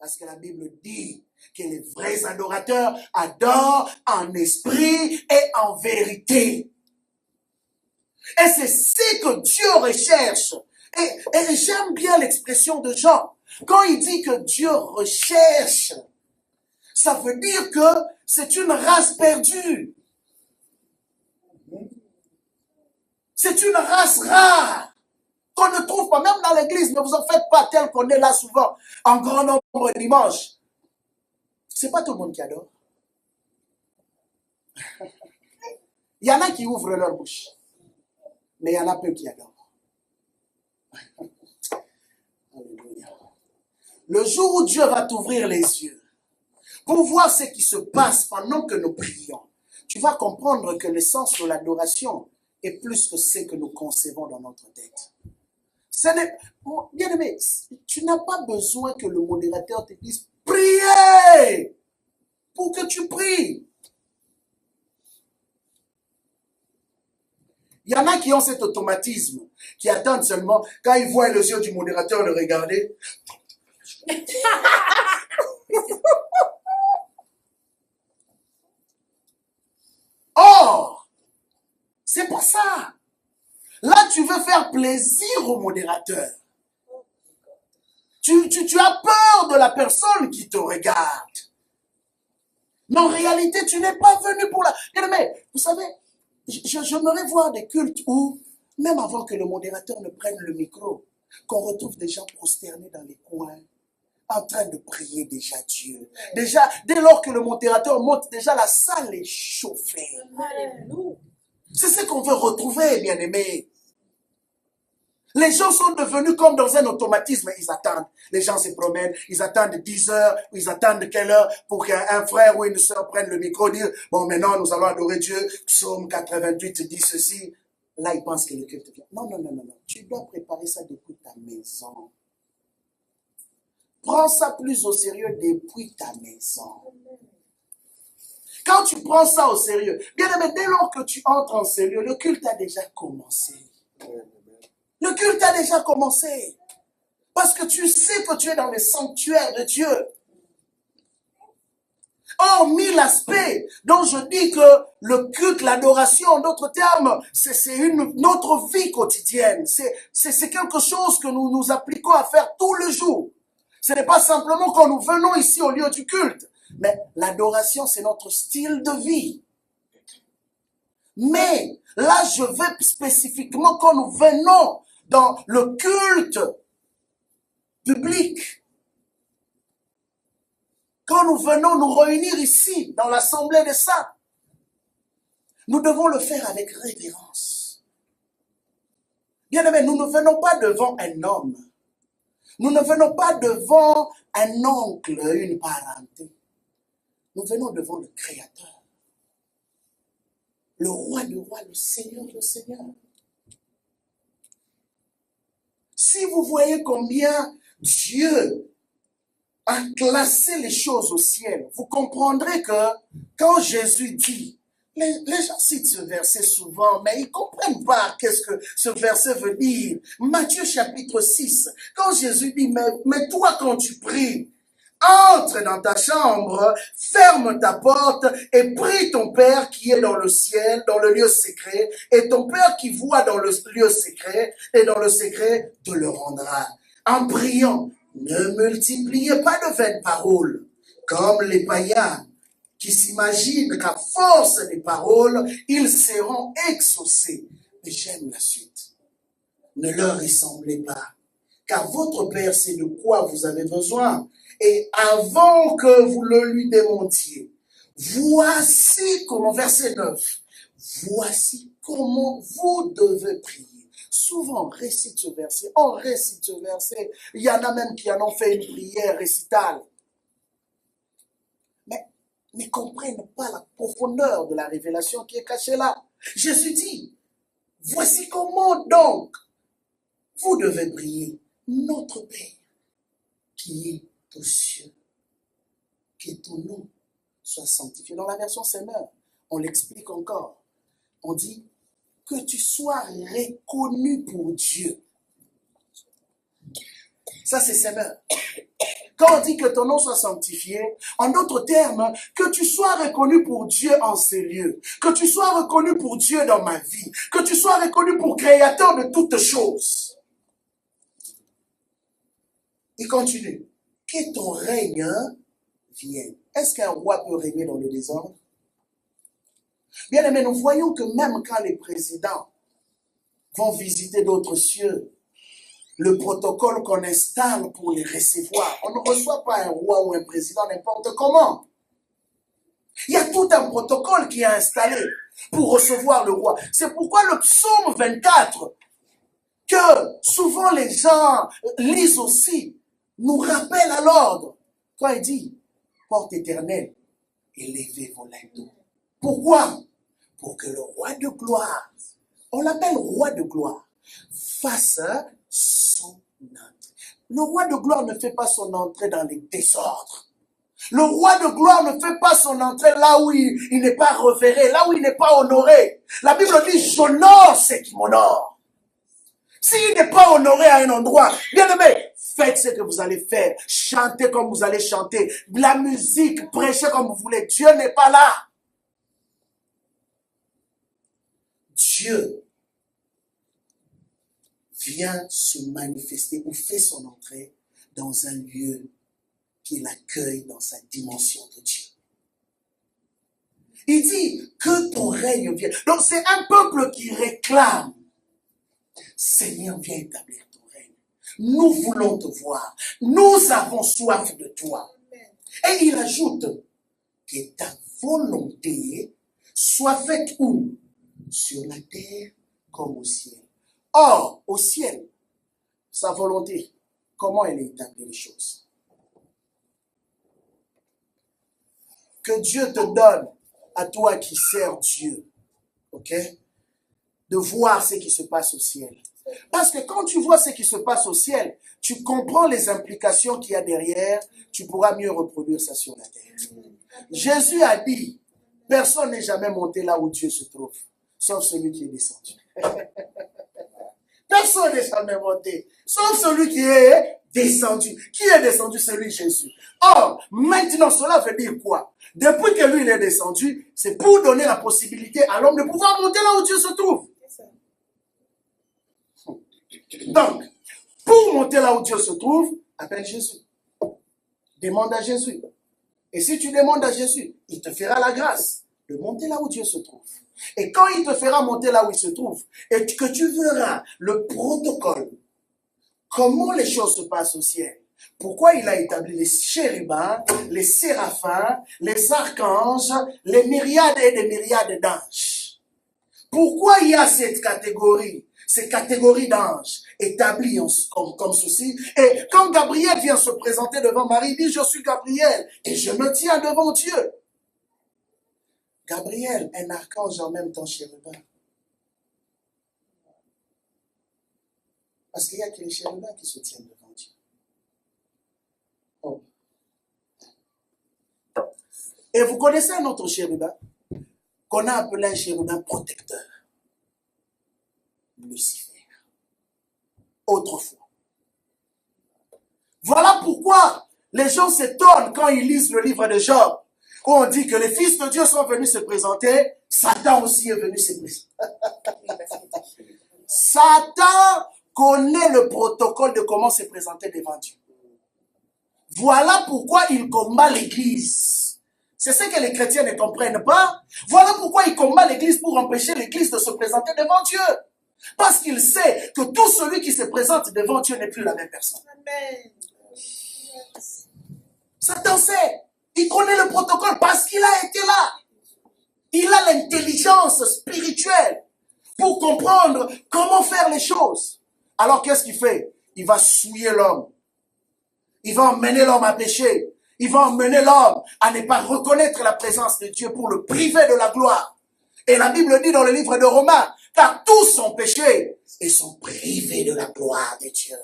Parce que la Bible dit que les vrais adorateurs adorent en esprit et en vérité. Et c'est ce que Dieu recherche. Et j'aime bien l'expression de Jean. Quand il dit que Dieu recherche, ça veut dire que c'est une race perdue. C'est une race rare qu'on ne trouve pas, même dans l'église. Ne vous en faites pas, tel qu'on est là souvent, en grand nombre dimanche. C'est pas tout le monde qui adore. Il y en a qui ouvrent leur bouche, mais il y en a peu qui adorent. Alléluia. Le jour où Dieu va t'ouvrir les yeux pour voir ce qui se passe pendant que nous prions, tu vas comprendre que l'essence de l'adoration est plus que ce que nous concevons dans notre tête. Bien-aimé, tu n'as pas besoin que le modérateur te dise « Priez !» pour que tu pries. Il y en a qui ont cet automatisme, qui attendent seulement, quand ils voient les yeux du modérateur le regarder. Or, c'est pas ça. Là, tu veux faire plaisir au modérateur. Tu as peur de la personne qui te regarde. Mais en réalité, tu n'es pas venu pour la... Mais, vous savez, j'aimerais voir des cultes où, même avant que le modérateur ne prenne le micro, qu'on retrouve des gens prosternés dans les coins, en train de prier déjà Dieu. Déjà, dès lors que le modérateur monte, déjà la salle est chauffée. C'est ce qu'on veut retrouver, bien-aimés. Les gens sont devenus comme dans un automatisme, ils attendent. Les gens se promènent, ils attendent 10 heures, ils attendent quelle heure pour qu'un frère ou une soeur prenne le micro, dire, bon, maintenant nous allons adorer Dieu, psaume 88 dit ceci. Là, ils pensent que le culte vient. Non, non, non, non, non. Tu dois préparer ça depuis ta maison. Prends ça plus au sérieux depuis ta maison. Quand tu prends ça au sérieux, bien aimé, dès lors que tu entres en sérieux, le culte a déjà commencé. Le culte a déjà commencé. Parce que tu sais que tu es dans le sanctuaire de Dieu. Hormis l'aspect dont je dis que le culte, l'adoration, en d'autres termes, c'est notre vie quotidienne. C'est quelque chose que nous nous appliquons à faire tous les jours. Ce n'est pas simplement quand nous venons ici au lieu du culte. Mais l'adoration, c'est notre style de vie. Mais là, je veux spécifiquement quand nous venons dans le culte public. Quand nous venons nous réunir ici, dans l'assemblée des saints, nous devons le faire avec révérence. Bien aimé, nous ne venons pas devant un homme. Nous ne venons pas devant un oncle, une parenté. Nous venons devant le Créateur. Le roi du roi, le Seigneur du Seigneur. Si vous voyez combien Dieu a classé les choses au ciel, vous comprendrez que quand Jésus dit, les gens citent ce verset souvent, mais ils ne comprennent pas qu'est-ce que ce verset veut dire. Matthieu chapitre 6, quand Jésus dit, mais toi quand tu pries, entre dans ta chambre, ferme ta porte et prie ton Père qui est dans le ciel, dans le lieu secret, et ton Père qui voit dans le lieu secret et dans le secret te le rendra. En priant, ne multipliez pas de vaines paroles, comme les païens qui s'imaginent qu'à force des paroles, ils seront exaucés. Mais j'aime la suite. Ne leur ressemblez pas, car votre Père sait de quoi vous avez besoin. Et avant que vous le lui démontiez, voici comment, verset 9, voici comment vous devez prier. Souvent, on récite ce verset, on récite ce verset. Il y en a même qui en ont fait une prière récitale. Mais ne comprennent pas la profondeur de la révélation qui est cachée là. Jésus dit, voici comment donc vous devez prier. Notre Père qui est aux cieux, que ton nom soit sanctifié. Dans la version Seigneur, on l'explique encore. On dit que tu sois reconnu pour Dieu. Ça, c'est Seigneur. Quand on dit que ton nom soit sanctifié, en d'autres termes, que tu sois reconnu pour Dieu en ces lieux, que tu sois reconnu pour Dieu dans ma vie, que tu sois reconnu pour créateur de toutes choses. Il continue. Que ton règne vienne. Est-ce qu'un roi peut régner dans le désordre? Bien aimé, nous voyons que même quand les présidents vont visiter d'autres cieux, le protocole qu'on installe pour les recevoir, on ne reçoit pas un roi ou un président n'importe comment. Il y a tout un protocole qui est installé pour recevoir le roi. C'est pourquoi le psaume 24, que souvent les gens lisent aussi, nous rappelle à l'ordre. Quand il dit, porte éternelle, élevez vos linteaux. Pourquoi? Pour que le roi de gloire, on l'appelle roi de gloire, fasse son entrée. Le roi de gloire ne fait pas son entrée dans les désordres. Le roi de gloire ne fait pas son entrée là où il n'est pas révéré, là où il n'est pas honoré. La Bible dit, j'honore ceux qui m'honorent. S'il n'est pas honoré à un endroit, bien aimé, faites ce que vous allez faire. Chantez comme vous allez chanter. La musique, prêchez comme vous voulez. Dieu n'est pas là. Dieu vient se manifester ou fait son entrée dans un lieu qu'il accueille dans sa dimension de Dieu. Il dit que ton règne vienne. Donc c'est un peuple qui réclame. Seigneur, viens établir ton règne. Nous voulons te voir. Nous avons soif de toi. Et il ajoute que ta volonté soit faite où? Sur la terre comme au ciel. Or, au ciel, sa volonté, comment elle établit les choses? Que Dieu te donne, à toi qui sers Dieu, ok, de voir ce qui se passe au ciel. Parce que quand tu vois ce qui se passe au ciel, tu comprends les implications qu'il y a derrière, tu pourras mieux reproduire ça sur la terre. Jésus a dit, personne n'est jamais monté là où Dieu se trouve, sauf celui qui est descendu. Personne n'est jamais monté, sauf celui qui est descendu. Qui est descendu? Celui Jésus. Or, maintenant, cela veut dire quoi? Depuis que lui, il est descendu, c'est pour donner la possibilité à l'homme de pouvoir monter là où Dieu se trouve. Donc, pour monter là où Dieu se trouve, appelle Jésus. Demande à Jésus. Et si tu demandes à Jésus, il te fera la grâce de monter là où Dieu se trouve. Et quand il te fera monter là où il se trouve, et que tu verras le protocole, comment les choses se passent au ciel, pourquoi il a établi les chérubins, les séraphins, les archanges, les myriades et des myriades d'anges. Pourquoi il y a cette catégorie, ces catégories d'anges établies comme ceci? Et quand Gabriel vient se présenter devant Marie, il dit, je suis Gabriel et je me tiens devant Dieu. Gabriel, un archange en même temps chérubin. Parce qu'il n'y a que les chérubins qui se tiennent devant Dieu. Oh. Et vous connaissez un autre chérubin qu'on a appelé un chérubin protecteur. Lucifer. Autrefois. Voilà pourquoi les gens s'étonnent quand ils lisent le livre de Job, où on dit que les fils de Dieu sont venus se présenter, Satan aussi est venu se présenter. Satan connaît le protocole de comment se présenter devant Dieu. Voilà pourquoi il combat l'Église. C'est ce que les chrétiens ne comprennent pas. Voilà pourquoi il combat l'Église pour empêcher l'Église de se présenter devant Dieu. Parce qu'il sait que tout celui qui se présente devant Dieu n'est plus la même personne. Amen. Satan sait. Il connaît le protocole parce qu'il a été là. Il a l'intelligence spirituelle pour comprendre comment faire les choses. Alors qu'est-ce qu'il fait? Il va souiller l'homme. Il va emmener l'homme à pécher. Il va emmener l'homme à ne pas reconnaître la présence de Dieu pour le priver de la gloire. Et la Bible dit dans le livre de Romains, car tous ont péché et sont privés de la gloire de Dieu.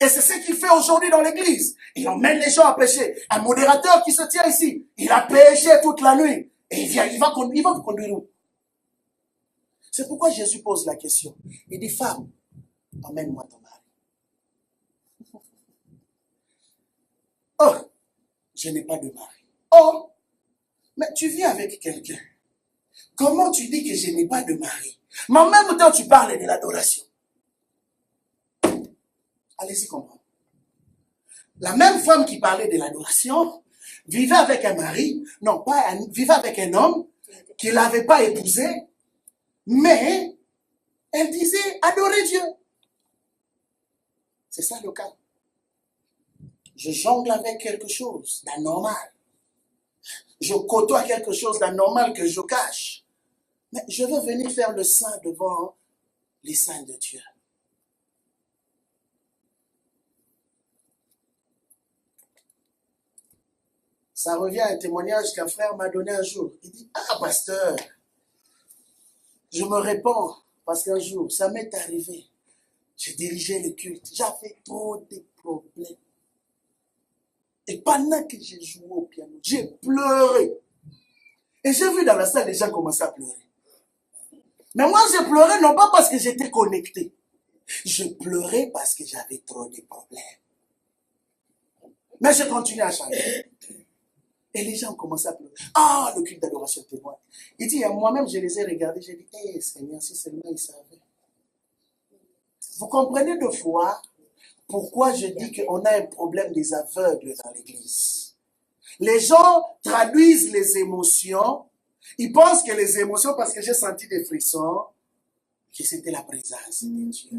Et c'est ce qu'il fait aujourd'hui dans l'église. Il emmène les gens à pécher. Un modérateur qui se tient ici, il a péché toute la nuit. Et il va vous conduire où? C'est pourquoi Jésus pose la question. Il dit, femme, emmène-moi ton mari. Oh, je n'ai pas de mari. Oh, mais tu vis avec quelqu'un. Comment tu dis que je n'ai pas de mari? Mais en même temps, tu parles de l'adoration. Allez-y comprendre. La même femme qui parlait de l'adoration vivait avec un mari, non pas vivait avec un homme qu'il n'avait pas épousé, mais elle disait adorer Dieu. C'est ça le cas. Je jongle avec quelque chose d'anormal. Je côtoie quelque chose d'anormal que je cache. Mais je veux venir faire le saint devant les saints de Dieu. Ça revient à un témoignage qu'un frère m'a donné un jour. Il dit, ah pasteur, je me réponds parce qu'un jour, ça m'est arrivé. Je dirigeais le culte. J'avais trop de problèmes. Et pendant que j'ai joué au piano, j'ai pleuré. Et j'ai vu dans la salle les gens commencer à pleurer. Mais moi, j'ai pleuré non pas parce que j'étais connecté. Je pleurais parce que j'avais trop de problèmes. Mais je continuais à chanter. Et les gens ont commencé à pleurer. Ah, le culte d'adoration témoigne. Il dit, moi-même, je les ai regardés. J'ai dit, hé, Seigneur, si seulement ils savaient. Vous comprenez deux fois pourquoi je dis qu'on a un problème des aveugles dans l'église. Les gens traduisent les émotions. Ils pensent que les émotions, parce que j'ai senti des frissons, que c'était la présence de Dieu.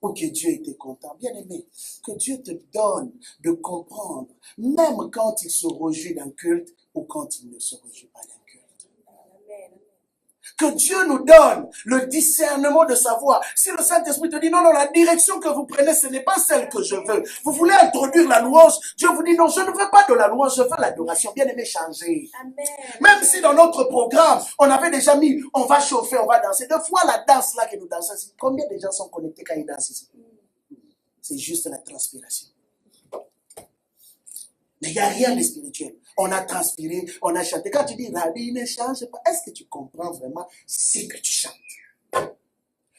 Ou que Dieu était content. Bien aimé, que Dieu te donne de comprendre, même quand il se réjouit d'un culte ou quand il ne se réjouit pas d'un culte. Que Dieu nous donne le discernement de savoir. Si le Saint-Esprit te dit, non, non, la direction que vous prenez, ce n'est pas celle que je veux. Vous voulez introduire la louange. Dieu vous dit, non, je ne veux pas de la louange, je veux l'adoration. Bien aimé, changer. Même si dans notre programme, on avait déjà mis, on va chauffer, on va danser. Deux fois, la danse là que nous dansons, combien de gens sont connectés quand ils dansent ici? C'est juste la transpiration. Mais il n'y a rien de spirituel. On a transpiré, on a chanté. Quand tu dis, la vie ne change pas, est-ce que tu comprends vraiment ce que tu chantes?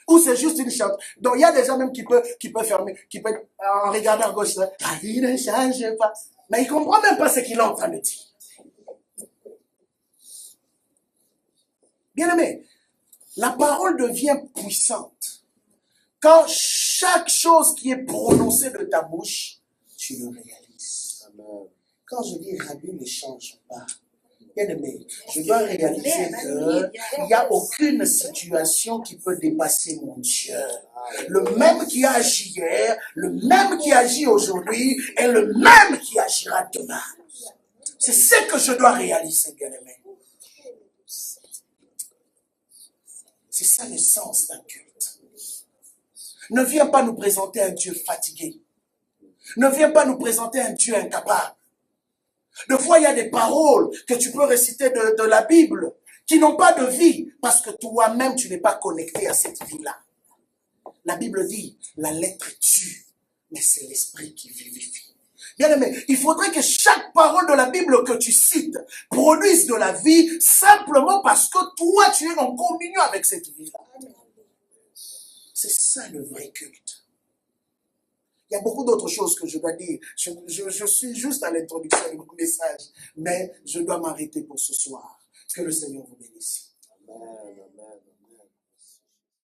Ou c'est juste une chante. Donc il y a des gens même qui peuvent fermer, qui peuvent, en regardant à gauche, la vie ne change pas. Mais ils ne comprennent même pas ce qu'il est en train de dire. Bien aimé, la parole devient puissante quand chaque chose qui est prononcée de ta bouche, tu le réalises. Amen. Quand je dis Rabbi ne change pas, bien aimé, je dois réaliser qu'il n'y a aucune situation qui peut dépasser mon Dieu. Le même qui a agi hier, le même qui agit aujourd'hui, et le même qui agira demain. C'est ce que je dois réaliser, bien aimé. C'est ça le sens d'un culte. Ne viens pas nous présenter un Dieu fatigué. Ne viens pas nous présenter un Dieu incapable. Des fois, il y a des paroles que tu peux réciter de la Bible qui n'ont pas de vie parce que toi-même, tu n'es pas connecté à cette vie-là. La Bible dit, la lettre tue, mais c'est l'esprit qui vivifie. Bien aimé, il faudrait que chaque parole de la Bible que tu cites produise de la vie simplement parce que toi, tu es en communion avec cette vie-là. C'est ça le vrai culte. Il y a beaucoup d'autres choses que je dois dire. Je suis juste à l'introduction de mon message, mais je dois m'arrêter pour ce soir. Que le Seigneur vous bénisse. Amen, amen, amen.